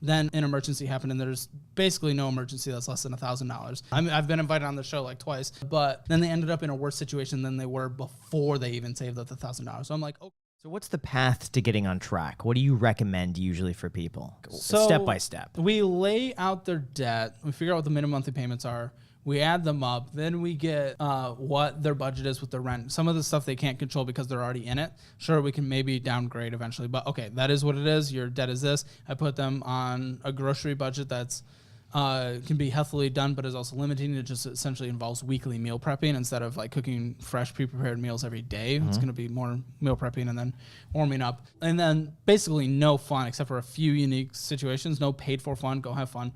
Then an emergency happened, and there's basically no emergency that's less than $1,000. I mean, I've been invited on the show like twice, but then they ended up in a worse situation than they were before they even saved up the $1,000. So I'm like, oh. So what's the path to getting on track? What do you recommend usually for people? So step by step. We lay out their debt. We figure out what the minimum monthly payments are. We add them up. Then we get what their budget is with their rent. Some of the stuff they can't control because they're already in it. Sure, we can maybe downgrade eventually. But okay, that is what it is. Your debt is this. I put them on a grocery budget that's can be healthily done, but is also limiting. It just essentially involves weekly meal prepping instead of like cooking fresh, pre-prepared meals every day. It's going to be more meal prepping and then warming up. And then basically no fun except for a few unique situations. No paid for fun. Go have fun.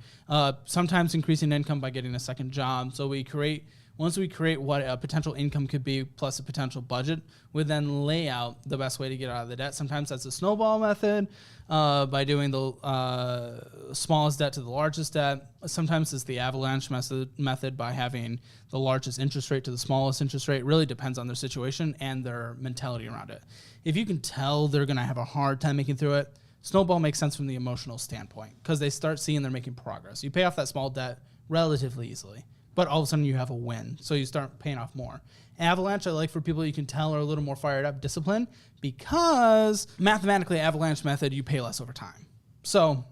Sometimes increasing income by getting a second job. So once we create what a potential income could be plus a potential budget, we then lay out the best way to get out of the debt. Sometimes that's a snowball method by doing the smallest debt to the largest debt. Sometimes it's the avalanche method by having the largest interest rate to the smallest interest rate. It really depends on their situation and their mentality around it. If you can tell they're going to have a hard time making through it, snowball makes sense from the emotional standpoint because they start seeing they're making progress. You pay off that small debt relatively easily, but all of a sudden you have a win. So you start paying off more. Avalanche, I like for people you can tell are a little more fired up, disciplined, because mathematically, avalanche method, you pay less over time. So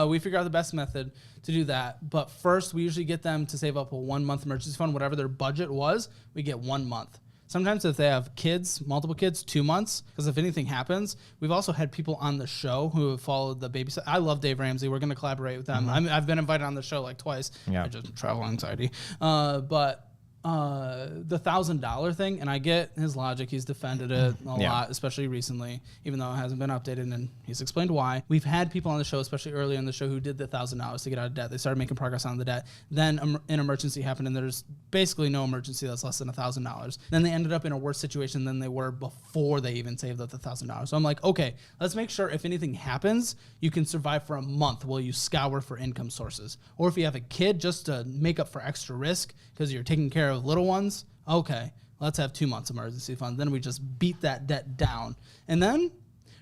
we figure out the best method to do that. But first, we usually get them to save up a 1 month emergency fund. Whatever their budget was, we get 1 month. Sometimes if they have kids, multiple kids, 2 months, because if anything happens, we've also had people on the show who have followed the babysit. I love Dave Ramsey. We're going to collaborate with them. I've been invited on the show like twice. Yeah. I just travel anxiety. But the $1,000 thing, and I get his logic. He's defended it a lot, especially recently, even though it hasn't been updated, and he's explained why. We've had people on the show, especially early in the show, who did the $1,000 to get out of debt. They started making progress on the debt. Then an emergency happened, and there's basically no emergency that's less than $1,000. Then they ended up in a worse situation than they were before they even saved up the $1,000. So I'm like, okay, let's make sure if anything happens, you can survive for a month while you scour for income sources. Or if you have a kid, just to make up for extra risk because you're taking care of little ones, okay, let's have 2 months emergency fund. Then we just beat that debt down. And then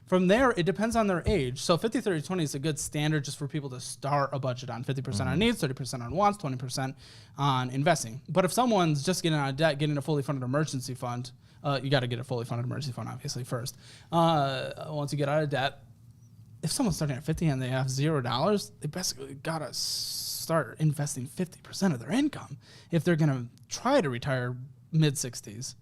from there, it depends on their age. So 50, 30, 20 is a good standard just for people to start a budget on. 50% on needs, 30% on wants, 20% on investing. But if someone's just getting out of debt, getting a fully funded emergency fund, you got to get a fully funded emergency fund, obviously, first. Once you get out of debt, if someone's starting at 50 and they have $0, they basically got to start investing 50% of their income if they're going to try to retire mid-60s,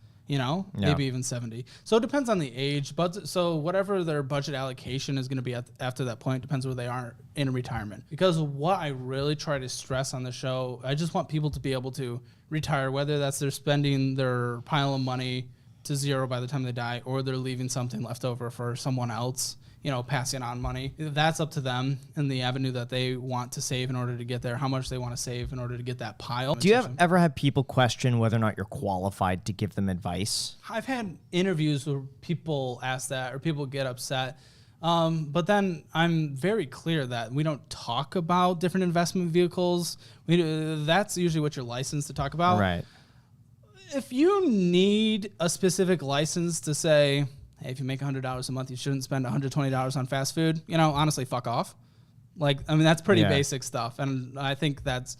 maybe even 70. So it depends on the age. But so whatever their budget allocation is going to be after that point depends where they are in retirement. Because what I really try to stress on the show, I just want people to be able to retire, whether that's they're spending their pile of money to zero by the time they die, or they're leaving something left over for someone else, passing on money. That's up to them and the avenue that they want to save in order to get there, how much they want to save in order to get that pile. Do you ever have people question whether or not you're qualified to give them advice? I've had interviews where people ask that or people get upset. But then I'm very clear that we don't talk about different investment vehicles. That's usually what you're licensed to talk about. Right. If you need a specific license to say, hey, if you make $100 a month, you shouldn't spend $120 on fast food, honestly, fuck off. That's pretty basic stuff. And I think that's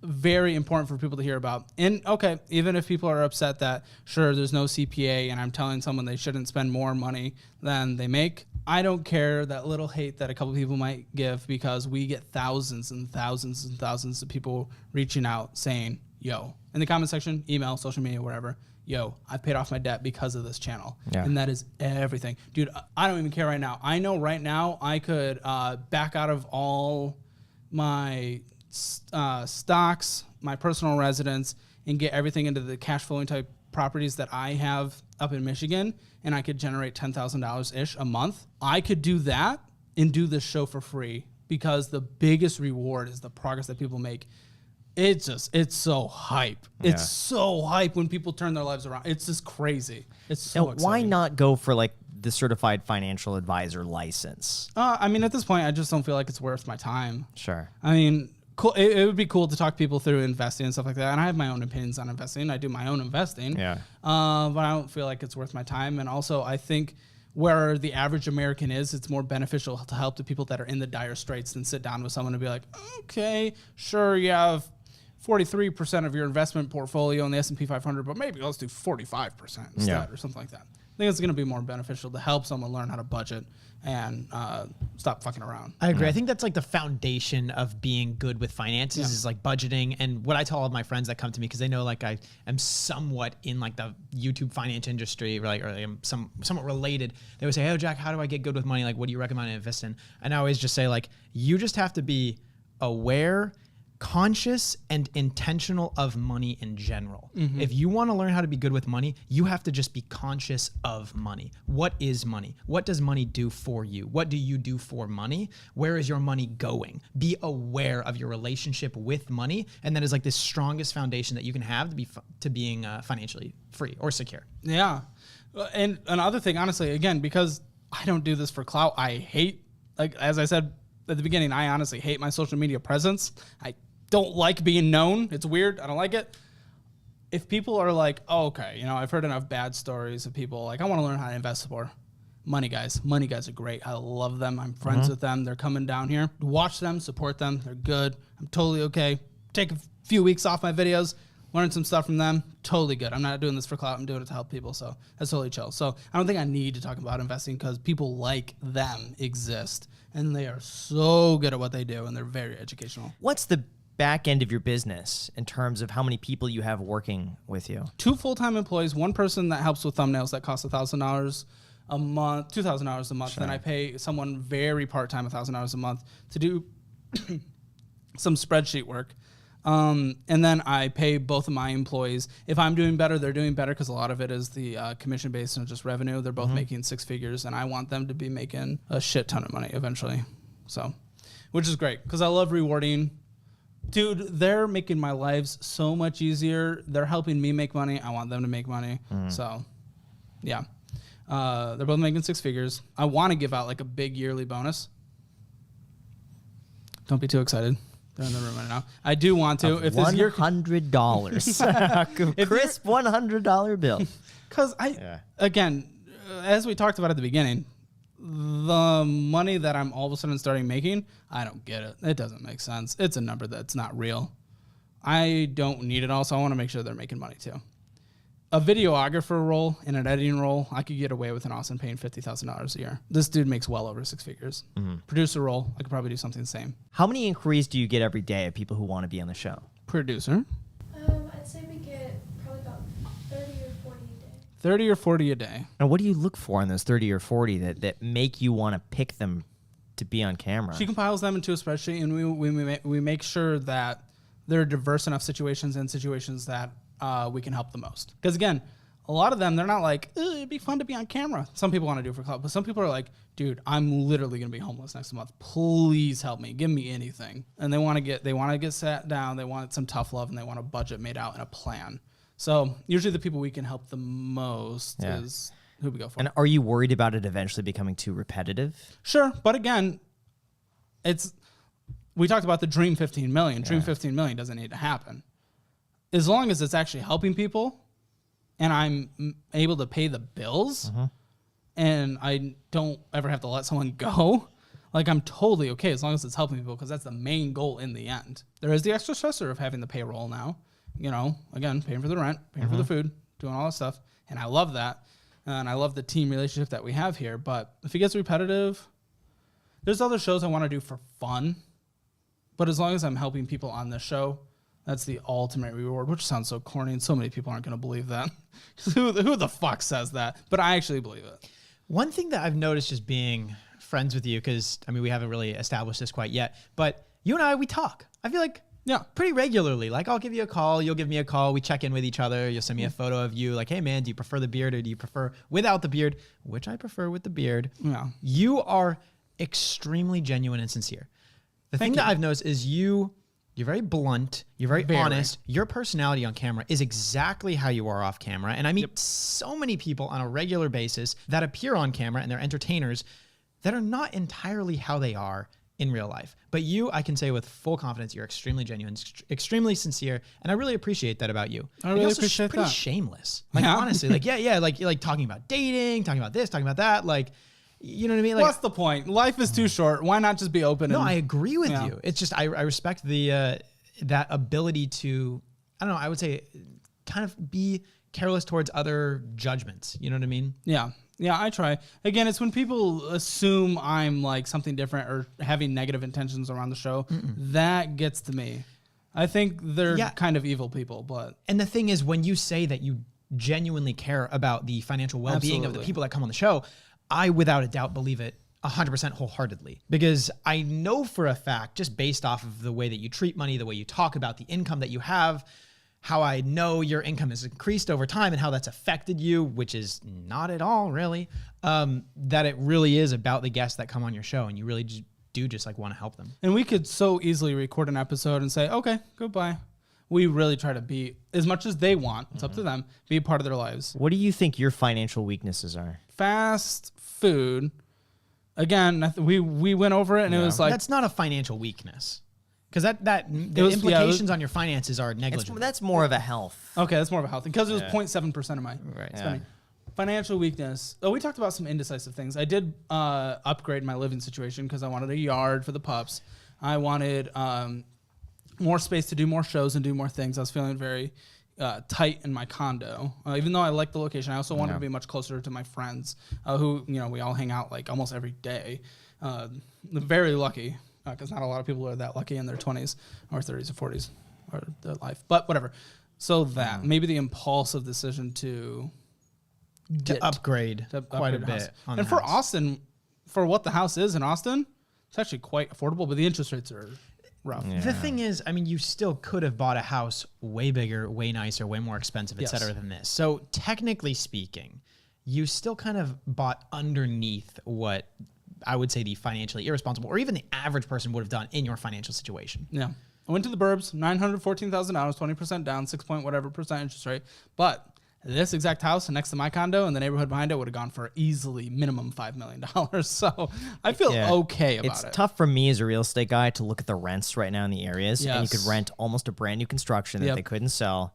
very important for people to hear about. And okay, even if people are upset that, sure, there's no CPA and I'm telling someone they shouldn't spend more money than they make, I don't care that little hate that a couple people might give, because we get thousands and thousands and thousands of people reaching out saying, yo, in the comment section, email, social media, whatever, yo, I've paid off my debt because of this channel. Yeah. And that is everything. Dude, I don't even care right now. I know right now I could back out of all my stocks, my personal residence, and get everything into the cash flowing type properties that I have up in Michigan, and I could generate $10,000-ish a month. I could do that and do this show for free, because the biggest reward is the progress that people make. It's so hype. Yeah. It's so hype when people turn their lives around. It's just crazy. It's so exciting. Why not go for the certified financial advisor license? At this point, I just don't feel like it's worth my time. Sure. Cool. It would be cool to talk people through investing and stuff like that. And I have my own opinions on investing. I do my own investing. Yeah. But I don't feel like it's worth my time. And also, I think where the average American is, it's more beneficial to help the people that are in the dire straits than sit down with someone and be like, okay, sure, you have 43% of your investment portfolio in the S&P 500, but maybe let's do 45% instead or something like that. I think it's going to be more beneficial to help someone learn how to budget and stop fucking around. I agree. I think that's like the foundation of being good with finances is like budgeting. And what I tell all of my friends that come to me, because they know like I am somewhat in like the YouTube finance industry, or I'm somewhat related. They would say, "Oh, Jack, how do I get good with money? Like, what do you recommend I invest in?" And I always just say like, you just have to be aware, conscious, and intentional of money in general. If you want to learn how to be good with money, you have to just be conscious of money. What is money? What does money do for you? What do you do for money? Where is your money going? Be aware of your relationship with money, and that is like the strongest foundation that you can have to being financially free or secure. Yeah. And another thing, honestly, again, because I don't do this for clout, I hate, like, as I said at the beginning, I honestly hate my social media presence. I don't like being known. It's weird. I don't like it. If people are like, oh, okay, I've heard enough bad stories of people like, I want to learn how to invest more. Money guys are great. I love them. I'm friends with them. They're coming down here. Watch them, support them. They're good. I'm totally okay. Take a few weeks off my videos, learn some stuff from them. Totally good. I'm not doing this for clout. I'm doing it to help people. So that's totally chill. So I don't think I need to talk about investing because people like them exist and they are so good at what they do and they're very educational. What's the back end of your business in terms of how many people you have working with you? 2 full-time employees, 1 person that helps with thumbnails that costs $1,000 a month, $2,000 a month. Sure. Then I pay someone very part-time $1,000 a month to do some spreadsheet work. And then I pay both of my employees. If I'm doing better, they're doing better because a lot of it is the commission-based and just revenue. They're both making 6 figures, and I want them to be making a shit ton of money eventually. So, which is great because I love rewarding. Dude, they're making my lives so much easier. They're helping me make money. I want them to make money. So, yeah. They're both making 6 figures. I want to give out like a big yearly bonus. Don't be too excited. They're in the room right now. I do want to. If this year $100, crisp $100 bill. Because again, as we talked about at the beginning, the money that I'm all of a sudden starting making, I don't get it. It doesn't make sense. It's a number that's not real. I don't need it all, so I want to make sure they're making money too. A videographer role and an editing role, I could get away with in Austin paying $50,000 a year. This dude makes well over 6 figures. Producer role, I could probably do something the same. How many inquiries do you get every day of people who want to be on the show? Producer? I'd say we get probably about 30 or 40 a day. 30 or 40 a day. And what do you look for in those 30 or 40 that make you want to pick them to be on camera? She compiles them into a spreadsheet, and we make sure that they're diverse enough situations and situations that we can help the most. Because again, a lot of them, they're not like, it'd be fun to be on camera. Some people want to do it for clout, but some people are like, dude, I'm literally going to be homeless next month. Please help me. Give me anything. And they want to get sat down. They want some tough love, and they want a budget made out and a plan. So usually the people we can help the most is who we go for. And are you worried about it eventually becoming too repetitive? Sure. But again, we talked about the dream 15 million. Dream 15 million doesn't need to happen. As long as it's actually helping people and I'm able to pay the bills and I don't ever have to let someone go, like I'm totally okay as long as it's helping people because that's the main goal in the end. There is the extra stressor of having the payroll now, again, paying for the rent, paying for the food, doing all that stuff. And I love that. And I love the team relationship that we have here. But if it gets repetitive, there's other shows I want to do for fun. But as long as I'm helping people on this show, that's the ultimate reward, which sounds so corny, and so many people aren't going to believe that. who the fuck says that? But I actually believe it. One thing that I've noticed just being friends with you, because, we haven't really established this quite yet, but you and I, we talk. I feel like pretty regularly. Like, I'll give you a call, you'll give me a call, we check in with each other, you'll send me a photo of you, like, hey, man, do you prefer the beard or do you prefer without the beard? Which I prefer with the beard. Yeah. You are extremely genuine and sincere. The thing that I've noticed is you're very blunt. You're very honest. Your personality on camera is exactly how you are off camera. And I meet so many people on a regular basis that appear on camera and they're entertainers that are not entirely how they are in real life. But you, I can say with full confidence, you're extremely genuine, extremely sincere, and I really appreciate that about you. I And really you're also appreciate pretty that. shameless. Like Yeah. honestly, like like talking about dating, talking about this, talking about that, like you know what I mean? Like What's the point? Life is too short. Why not just be open? no, and, I agree with Yeah. you. It's just I respect the that ability to I don't know, I would say kind of be careless towards other judgments. You know what I mean? Yeah. Yeah, I try. Again, it's when people assume I'm like something different or having negative intentions around the show. That gets to me. I think they're Yeah. kind of evil people, but And the thing is, when you say that you genuinely care about the financial well-being of the Absolutely. people that come on the show, I without a doubt believe it 100% wholeheartedly, because I know for a fact, just based off of the way that you treat money, the way you talk about the income that you have, how I know your income has increased over time and how that's affected you, which is not at all really, that it really is about the guests that come on your show, and you really just like want to help them. and we could so easily record an episode and say, okay, goodbye. We really try to be, as much as they want, it's up to them, be a part of their lives. What do you think your financial weaknesses are? Fast food. Again, we went over it and it was like, That's not a financial weakness, because the was- implications on your finances are It's, negligible. that's more of a health. okay, that's more of a health thing because it was Yeah. 0.7% of my Right. spending. Financial weakness. Oh, we talked about some indecisive things. I did upgrade my living situation because I wanted a yard for the pups. I wanted more space to do more shows and do more things. I was feeling very tight in my condo. Even though I like the location, I also wanted to be much closer to my friends who, we all hang out like almost every day. Very lucky because not a lot of people are that lucky in their 20s or 30s or 40s or their life. But whatever. So that maybe the impulsive decision to upgrade quite a upgrade the bit house. on And the for house. Austin, for what the house is in Austin, it's actually quite affordable, but the interest rates are rough. Yeah. The thing is, I mean, you still could have bought a house way bigger, way nicer, way more expensive, et Yes. cetera, than this. So technically speaking, you still kind of bought underneath what I would say the financially irresponsible or even the average person would have done in your financial situation. Yeah. I went to the burbs, $914,000, 20% down, 6 point whatever percent interest rate. But this exact house next to my condo and the neighborhood behind it would have gone for easily minimum $5 million. So I feel Yeah. okay about It's it. tough for me as a real estate guy to look at the rents right now in the areas, and you could Yes. rent almost a brand new construction that Yep. they couldn't sell,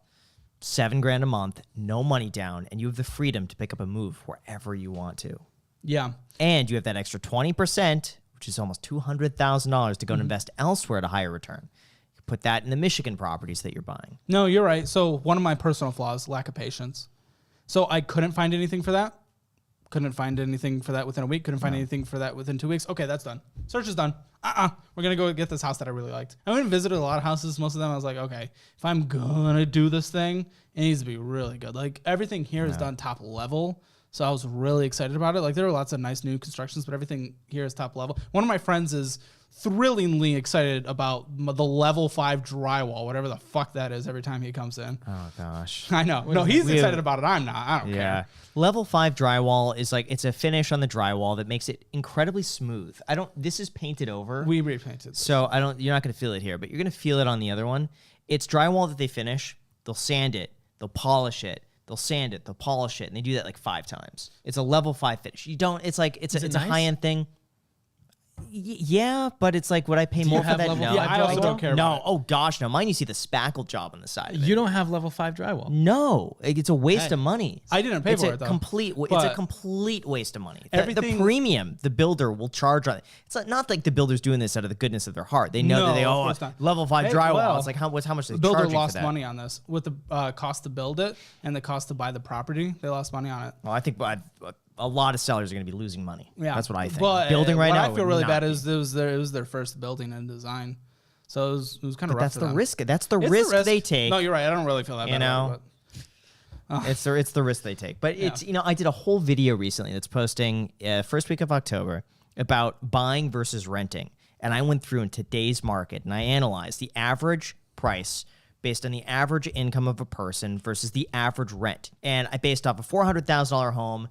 $7,000 a month, no money down, and you have the freedom to pick up a move wherever you want to, Yeah. and you have that extra 20%, which is almost $200,000 to go and invest elsewhere at a higher return. You put that in the Michigan properties that you're buying. No, you're right. So one of my personal flaws, lack of patience. So I couldn't find anything for that. Couldn't find anything for that within a week. Couldn't find anything for that within 2 weeks. Okay, that's done. Search is done. We're going to go get this house that I really liked. I went and visited a lot of houses. Most of them I was like, okay, if I'm going to do this thing, it needs to be really good. Like everything here is done top level. So I was really excited about it. Like there are lots of nice new constructions, but everything here is top level. One of my friends is thrillingly excited about the level 5 drywall, whatever the fuck that is, every time he comes in. Oh, gosh. I know. No, he's excited about it. I'm not. I don't Yeah. care. Level 5 drywall is like, it's a finish on the drywall that makes it incredibly smooth. This is painted over. We repainted. So you're not going to feel it here, but you're going to feel it on the other one. It's drywall that they finish. They'll sand it. They'll polish it. They'll sand it. They'll polish it. And they do that like 5 times. It's a level 5 finish. It's a nice? high-end thing. Yeah, but it's like, would I pay more for have that? level No. five I also don't care No. about it. Oh, gosh, no. Mine, you see the spackle job on the side of it. You don't have level 5 drywall. No, it's a waste of money. I didn't pay It's for a it, though. complete. It's a But complete waste of money. The everything- premium the builder will charge on it. It's not like the builder's doing this out of the goodness of their heart. They know that No, of course not. level 5 Hey, drywall. well, It's like how much they The builder charging for lost that? money on this with the cost to build it and the cost to buy the property. They lost money on it. Well, I think a lot of sellers are going to be losing money. Yeah, That's what I think. But, Building right what now. I feel would really not bad be. is it was their first building and design, so it was kind of But rough. that's for the them. risk. That's the It's risk they take. No, you're right. I don't really feel that bad. You know? about it, It's the risk they take. But it's I did a whole video recently that's posting first week of October about buying versus renting, and I went through in today's market and I analyzed the average price based on the average income of a person versus the average rent, and I based off a $400,000 home.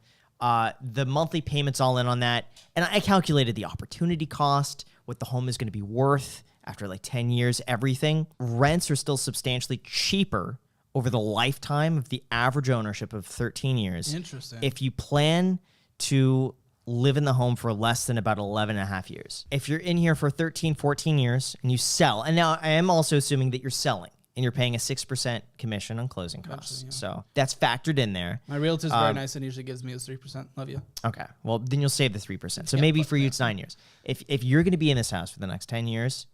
The monthly payments all in on that, and I calculated the opportunity cost, what the home is going to be worth after like 10 years, everything. Rents are still substantially cheaper over the lifetime of the average ownership of 13 years. Interesting. If you plan to live in the home for less than about 11 and a half years. If you're in here for 13, 14 years and you sell, and now I am also assuming that you're selling and you're paying a 6% commission on closing costs. So that's factored in there. My realtor's very nice and usually gives me his 3%. Love you. Okay. Well, then you'll save the 3%. So maybe for you, it's 9 years. If you're going to be in this house for the next 10 years,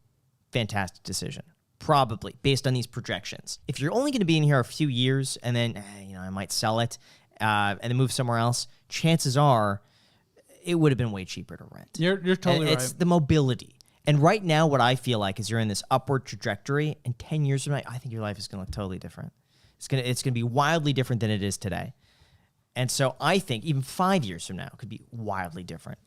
fantastic decision. Probably based on these projections. If you're only going to be in here a few years and then, I might sell it and then move somewhere else, chances are it would have been way cheaper to rent. You're totally right. It's the mobility. And right now, what I feel like is you're in this upward trajectory, and 10 years from now, I think your life is going to look totally different. It's going to be wildly different than it is today. And so I think even 5 years from now could be wildly different.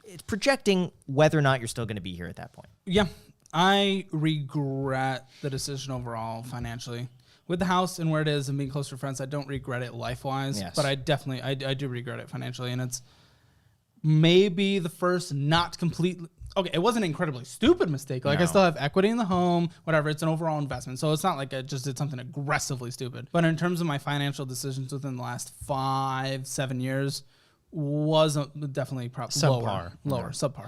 It's projecting whether or not you're still going to be here at that point. Yeah. I regret the decision overall financially. With the house and where it is and being close to friends, I don't regret it life-wise. Yes. But I definitely, I do regret it financially. And it's maybe the first not completely... Okay, it wasn't an incredibly stupid mistake. Like, No. I still have equity in the home, whatever. It's an overall investment. So it's not like I just did something aggressively stupid. But in terms of my financial decisions within the last 5-7 years, was definitely Subpar. lower, subpar.